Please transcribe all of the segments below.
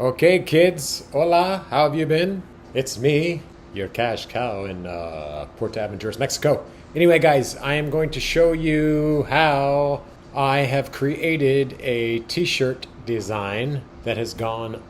Okay, kids. Hola. How have you been? It's me, your cash cow in Puerto Aventuras, Mexico. Anyway, guys, I am going to show you how I have created a t-shirt design that has gone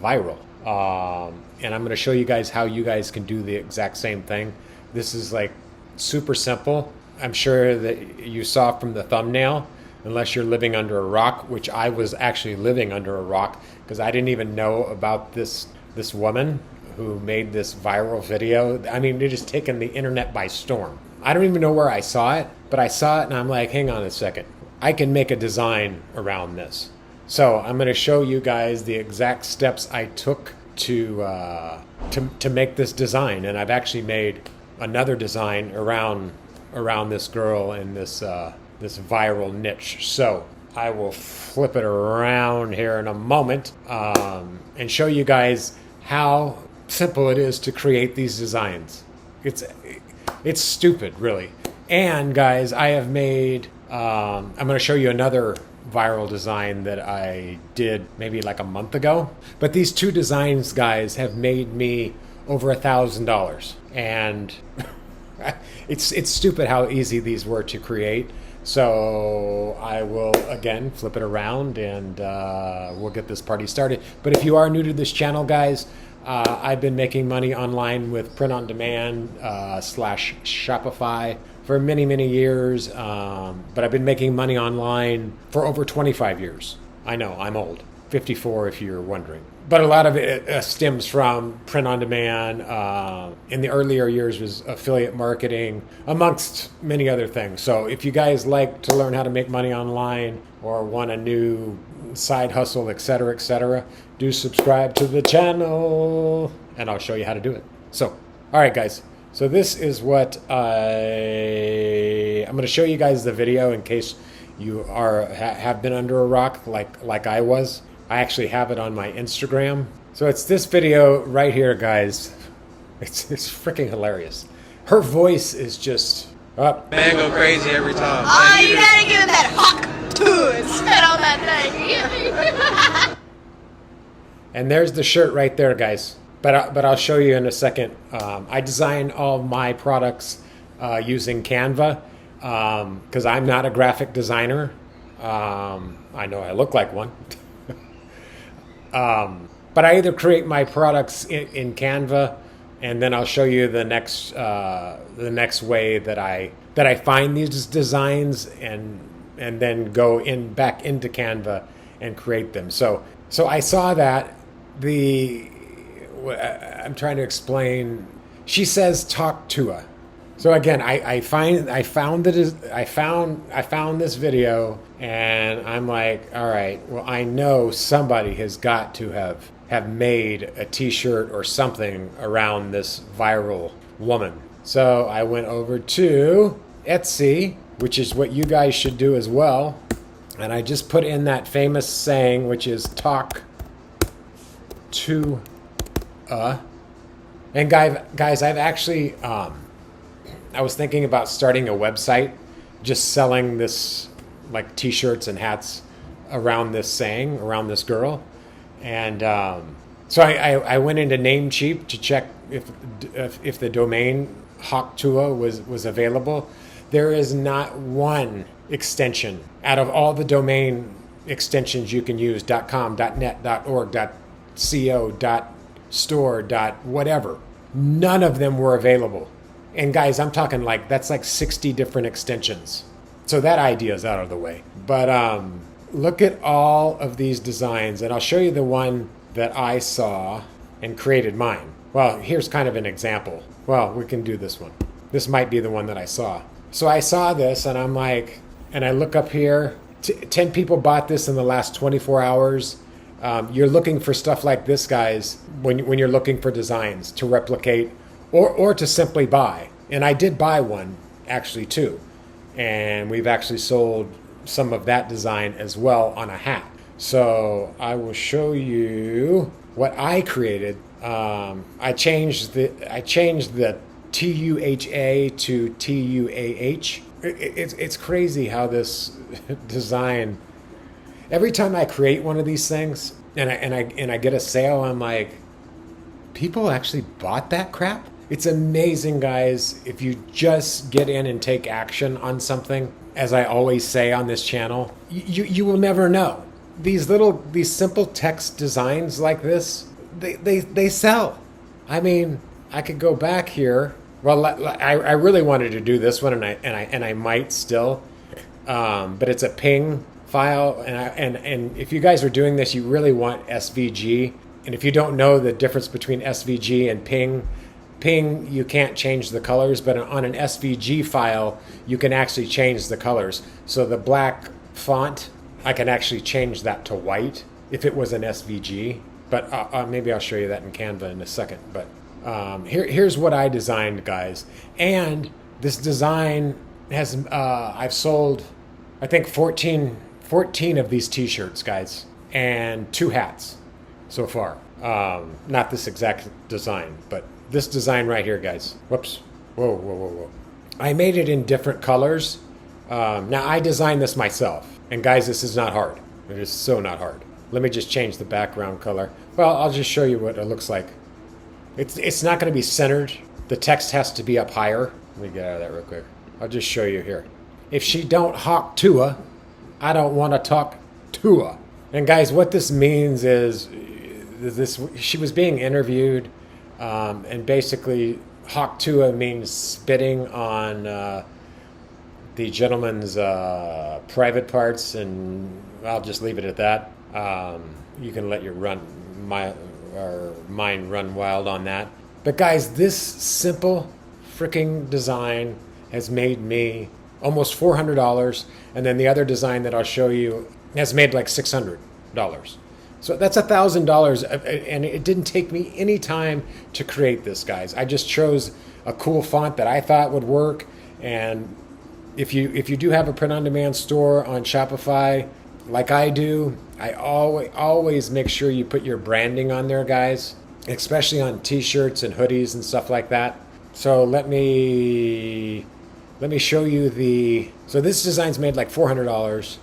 viral. And I'm going to show you guys how you guys can do the exact same thing. This is like super simple. I'm sure that you saw from the thumbnail, unless you're living under a rock, which I was actually living under a rock because I didn't even know about this woman who made this viral video. I mean, it has taken the internet by storm. I don't even know where I saw it, but I saw it and I'm like, hang on a second. I can make a design around this. So I'm going to show you guys the exact steps I took to make this design, and I've actually made another design around this girl and this viral niche. So I will flip it around here in a moment and show you guys how simple it is to create these designs. It's stupid, really. And guys, I have made. I'm going to show you another viral design that I did maybe like a month ago. But these two designs, guys, have made me over $1,000, and it's stupid how easy these were to create. So I will again flip it around and we'll get this party started. But if you are new to this channel, guys, I've been making money online with print on demand slash Shopify for many, many years. But I've been making money online for over 25 years. I know, I'm old. 54 if you're wondering. But a lot of it stems from print on demand. In the earlier years was affiliate marketing, amongst many other things. So if you guys like to learn how to make money online or want a new side hustle, etc., do subscribe to the channel and I'll show you how to do it. So, all right, guys. So this is what I'm going to show you guys the video in case you have been under a rock like I was. I actually have it on my Instagram. So it's this video right here, guys. It's freaking hilarious. Her voice is just up. Man, go crazy every time. Oh, you gotta give it that hawk to it. Spit on that thing. And there's the shirt right there, guys. But I'll show you in a second. I design all my products using Canva because I'm not a graphic designer. I know I look like one. But I either create my products in Canva, and then I'll show you the next way that I find these designs and then go back into Canva and create them. So I saw that I'm trying to explain. She says talk to her. So again, I found this video, and I'm like, all right, well, I know somebody has got to have made a t-shirt or something around this viral woman. So I went over to Etsy, which is what you guys should do as well, and I just put in that famous saying, which is talk to and guys, I've actually I was thinking about starting a website just selling this, like, t-shirts and hats around this saying, around this girl. And so I went into Namecheap to check if the domain Hawktua was available. There is not one extension out of all the domain extensions you can use, .com, .net, .org, .co, .store, whatever. None of them were available. And guys, I'm talking like, that's like 60 different extensions. So that idea is out of the way. But look at all of these designs, and I'll show you the one that I saw and created mine. Well, here's kind of an example. Well, we can do this one. This might be the one that I saw. So I saw this and I'm like, and I look up here, 10 people bought this in the last 24 hours. You're looking for stuff like this, guys, when you're looking for designs to replicate or to simply buy. And I did buy one, actually, too. And we've actually sold some of that design as well on a hat. So I will show you what I created. I changed the TUHA to TUAH. It's crazy how this design. Every time I create one of these things, and I get a sale. I'm like, people actually bought that crap? It's amazing, guys. If you just get in and take action on something, as I always say on this channel, you will never know. These simple text designs like this, they sell. I mean, I could go back here. Well, I really wanted to do this one, and I might still, but it's a ping file, and if you guys are doing this, you really want SVG. And if you don't know the difference between SVG and ping, you can't change the colors, but on an SVG file, you can actually change the colors. So the black font, I can actually change that to white if it was an SVG. But maybe I'll show you that in Canva in a second. But here's what I designed, guys. And this design has, I've sold, I think 14 of these t-shirts, guys, and 2 hats so far. Not this exact design, but this design right here, guys. Whoops. Whoa. I made it in different colors. Now, I designed this myself. And guys, this is not hard. It is so not hard. Let me just change the background color. Well, I'll just show you what it looks like. It's not going to be centered. The text has to be up higher. Let me get out of that real quick. I'll just show you here. If she don't hawk to her, I don't want to talk to her. And guys, what this means is she was being interviewed, and basically hawk to her means spitting on the gentleman's private parts, and I'll just leave it at that. You can let your mind run wild on that. But guys, this simple freaking design has made me almost $400, and then the other design that I'll show you has made like $600. So that's $1,000, and it didn't take me any time to create this, guys. I just chose a cool font that I thought would work. And if you do have a print-on-demand store on Shopify, like I do, I always make sure you put your branding on there, guys, especially on t-shirts and hoodies and stuff like that. So let me show you so this design's made like $400.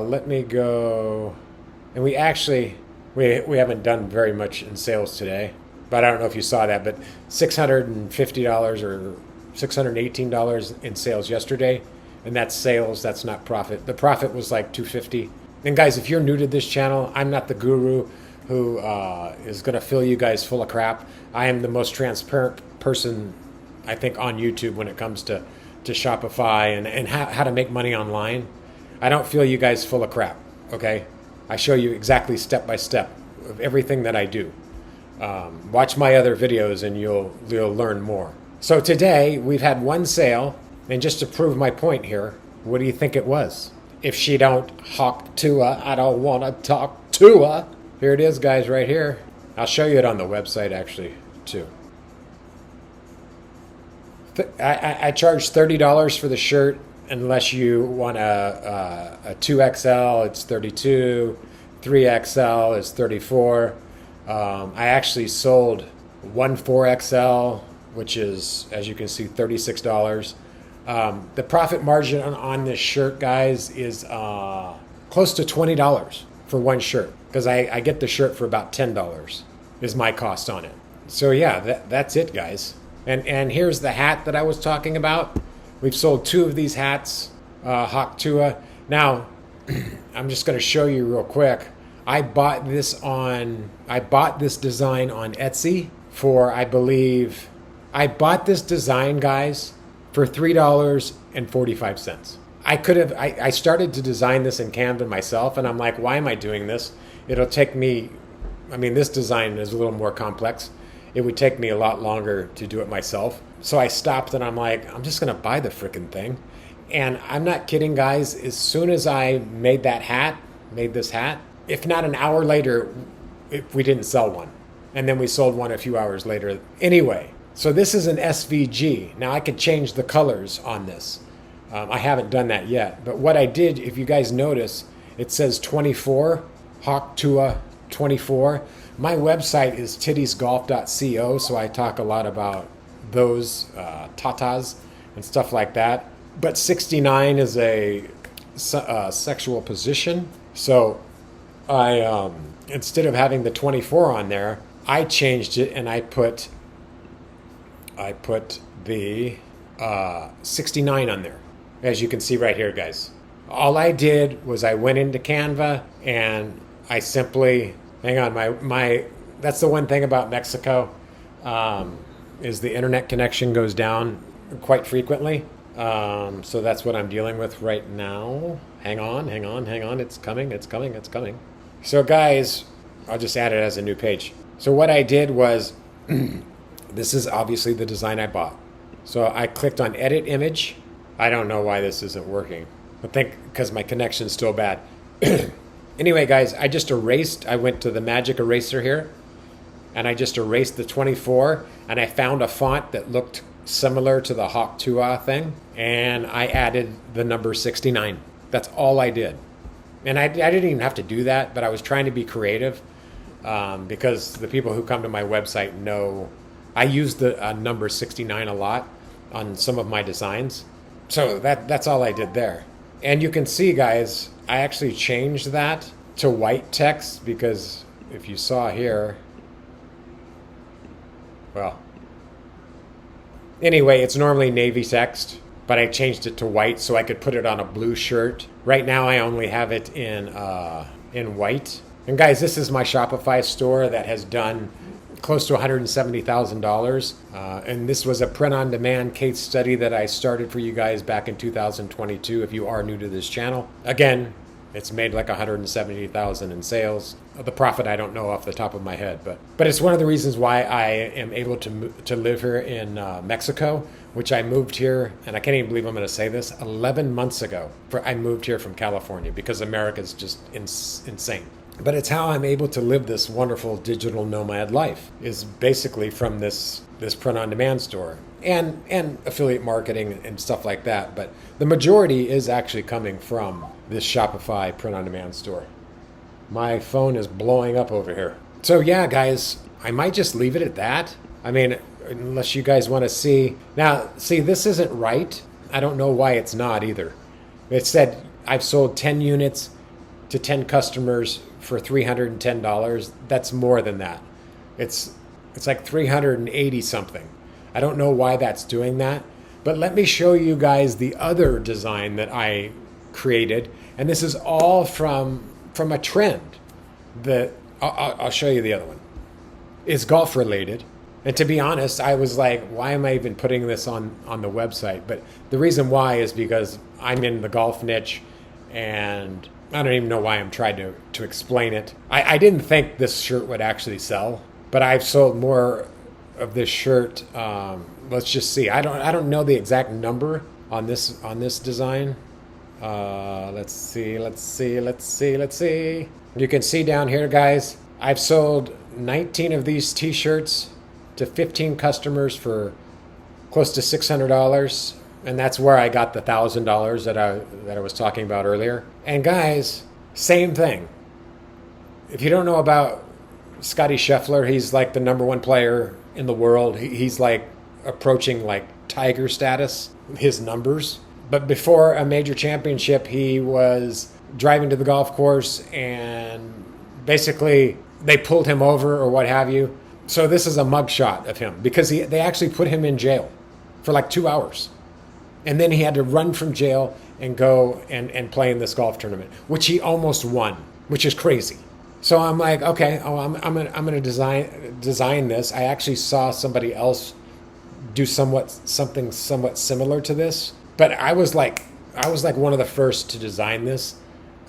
Let me go, and we haven't done very much in sales today, but I don't know if you saw that, but $650 or $618 in sales yesterday. And that's sales, that's not profit. The profit was like $250. And guys, if you're new to this channel, I'm not the guru who is going to fill you guys full of crap. I am the most transparent person, I think, on YouTube when it comes to Shopify and how to make money online. I don't fill you guys full of crap, okay? I show you exactly step by step of everything that I do. Watch my other videos and you'll learn more. So today we've had one sale. And just to prove my point here, what do you think it was? If she don't hawk to her, I don't want to talk to her. Here it is, guys, right here. I'll show you it on the website, actually, too. I charge $30 for the shirt, unless you want a 2XL, it's $32. 3XL is $34. I actually sold one 4XL, which is, as you can see, $36. The profit margin on this shirt, guys, is close to $20 for one shirt, because I get the shirt for about $10 is my cost on it. So yeah, that's it, guys. And here's the hat that I was talking about. We've sold 2 of these hats, Hawk Tua. Now, I'm just going to show you real quick. I bought this design on Etsy for, I believe, I bought this design, guys, for $3.45. I started to design this in Canva myself, and I'm like, why am I doing this? It'll take me, this design is a little more complex. It would take me a lot longer to do it myself. So I stopped and I'm like, I'm just gonna buy the frickin' thing. And I'm not kidding, guys, as soon as I made this hat, if not an hour later, we didn't sell one. And then we sold one a few hours later. Anyway, so this is an SVG. Now I could change the colors on this. I haven't done that yet. But what I did, if you guys notice, it says 24, Hawk Tua 24. My website is tittiesgolf.co, so I talk a lot about those tatas and stuff like that. But 69 is a sexual position. So I instead of having the 24 on there, I changed it and I put the 69 on there, as you can see right here, guys. All I did was I went into Canva and I simply, hang on, my that's the one thing about Mexico, is the internet connection goes down quite frequently. So that's what I'm dealing with right now. Hang on. It's coming. So guys, I'll just add it as a new page. So what I did was, this is obviously the design I bought. So I clicked on edit image. I don't know why this isn't working. I think because my connection's still bad. Anyway, guys, I went to the magic eraser here and I just erased the 24 and I found a font that looked similar to the Hawk Tuah thing and I added the number 69. That's all I did. And I didn't even have to do that, but I was trying to be creative because the people who come to my website know I use the number 69 a lot on some of my designs. So that's all I did there. And you can see, guys, I actually changed that to white text because if you saw here, well, anyway, it's normally navy text, but I changed it to white so I could put it on a blue shirt. Right now I only have it in white. And guys, this is my Shopify store that has done close to $170,000. And this was a print-on-demand case study that I started for you guys back in 2022 if you are new to this channel. Again, it's made like $170,000 in sales. The profit I don't know off the top of my head, but it's one of the reasons why I am able to live here in Mexico, which I moved here, and I can't even believe I'm going to say this, 11 months ago. I moved here from California because America's just insane. But it's how I'm able to live this wonderful digital nomad life is basically from this print-on-demand store and affiliate marketing and stuff like that. But the majority is actually coming from this Shopify print-on-demand store. My phone is blowing up over here. So yeah, guys, I might just leave it at that. I mean, unless you guys want to see. Now, see, this isn't right. I don't know why it's not either. It said I've sold 10 units to 10 customers for $310. That's more than that. It's like 380 something. I don't know why that's doing that, but let me show you guys the other design that I created, and this is all from a trend that I'll show you. The other one is golf related, and to be honest, I was like, why am I even putting this on the website? But the reason why is because I'm in the golf niche, and I don't even know why I'm trying to explain it. I didn't think this shirt would actually sell, but I've sold more of this shirt. Let's just see. I don't know the exact number on this design. Let's see. You can see down here, guys, I've sold 19 of these t-shirts to 15 customers for close to $600. And that's where I got the $1,000 that I was talking about earlier. And guys, same thing. If you don't know about Scotty Scheffler, he's like the #1 player in the world. He's like approaching like Tiger status, his numbers. But before a major championship, he was driving to the golf course and basically they pulled him over or what have you. So this is a mugshot of him because they actually put him in jail for like 2 hours. And then he had to run from jail and go and play in this golf tournament, which he almost won, which is crazy. So I'm like, okay, I'm gonna design this. I actually saw somebody else do something somewhat similar to this, but I was like one of the first to design this,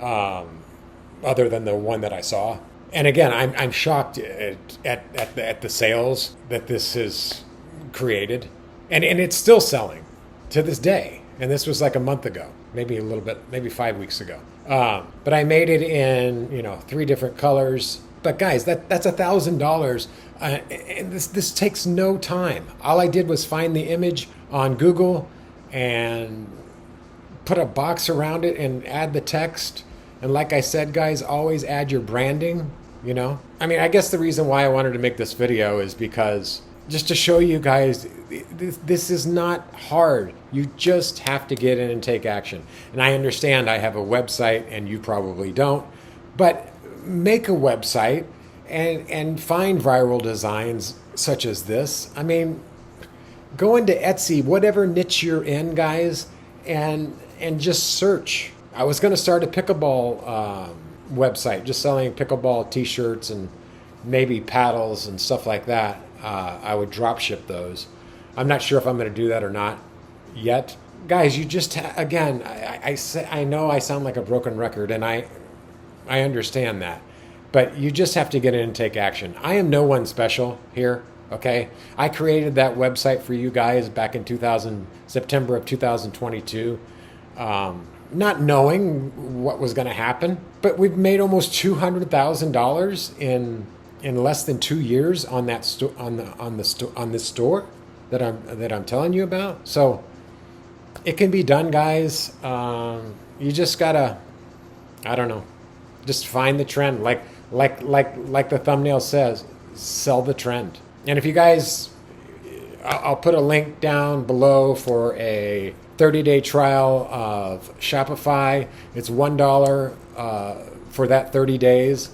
other than the one that I saw. And again, I'm shocked at the sales that this is created, and it's still selling to this day. And this was like a month ago, maybe a little bit, maybe 5 weeks ago. But I made it in 3 different colors. But guys, that's $1,000, and this takes no time. All I did was find the image on Google and put a box around it and add the text. And like I said, guys, always add your branding. I mean, I guess the reason why I wanted to make this video is because just to show you guys, this is not hard. You just have to get in and take action. And I understand I have a website and you probably don't, but make a website and find viral designs such as this. I mean, go into Etsy, whatever niche you're in, guys, and just search. I was going to start a pickleball website, just selling pickleball T-shirts and maybe paddles and stuff like that. I would drop ship those. I'm not sure if I'm going to do that or not yet, guys. You just again, I know I sound like a broken record, and I understand that, but you just have to get in and take action. I am no one special here. Okay, I created that website for you guys back in September of 2022, not knowing what was going to happen. But we've made almost $200,000 in less than 2 years on that on this store that I'm telling you about. So it can be done, guys. You just gotta, I don't know, just find the trend. Like the thumbnail says, sell the trend. And if you guys, I'll put a link down below for a 30-day trial of Shopify. It's $1 for that 30 days.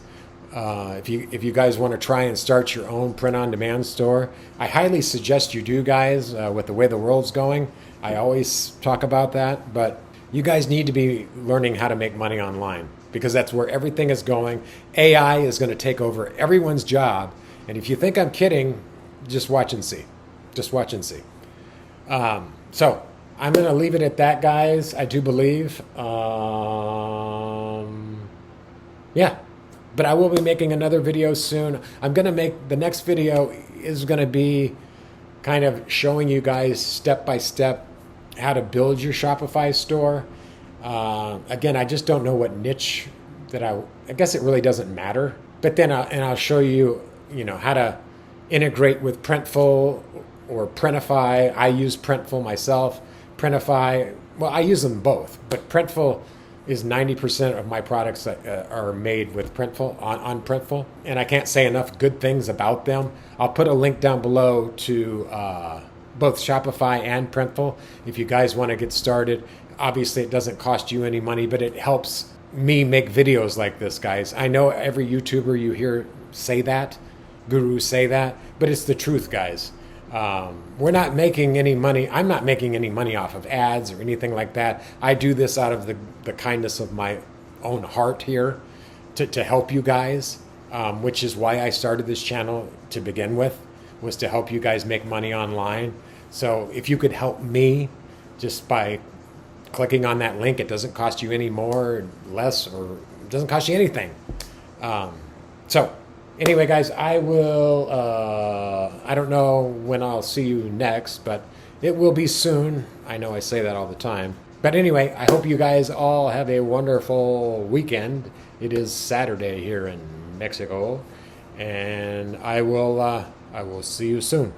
If you guys want to try and start your own print-on-demand store, I highly suggest you do, guys. With the way the world's going, I always talk about that. But you guys need to be learning how to make money online, because that's where everything is going. AI is going to take over everyone's job. And if you think I'm kidding, just watch and see. Just watch and see. So I'm going to leave it at that, guys. I do believe. Yeah. But I will be making another video soon. I'm going to make, the next video is going to be kind of showing you guys step by step how to build your Shopify store. Again, I just don't know what niche that I guess it really doesn't matter. But then I'll show you, how to integrate with Printful or Printify. I use Printful myself. Printify, well, I use them both, but Printful is 90% of my products that are made with Printful, on Printful. And I can't say enough good things about them. I'll put a link down below to both Shopify and Printful if you guys want to get started. Obviously, it doesn't cost you any money, but it helps me make videos like this, guys. I know every YouTuber you hear say that, gurus say that, but it's the truth, guys. We're not making any money. I'm not making any money off of ads or anything like that. I do this out of the kindness of my own heart here to help you guys, which is why I started this channel to begin with, was to help you guys make money online. So if you could help me just by clicking on that link, it doesn't cost you any more, less, or it doesn't cost you anything. So anyway, guys, I will, I don't know when I'll see you next, but it will be soon. I know I say that all the time. But anyway, I hope you guys all have a wonderful weekend. It is Saturday here in Mexico, and I will see you soon.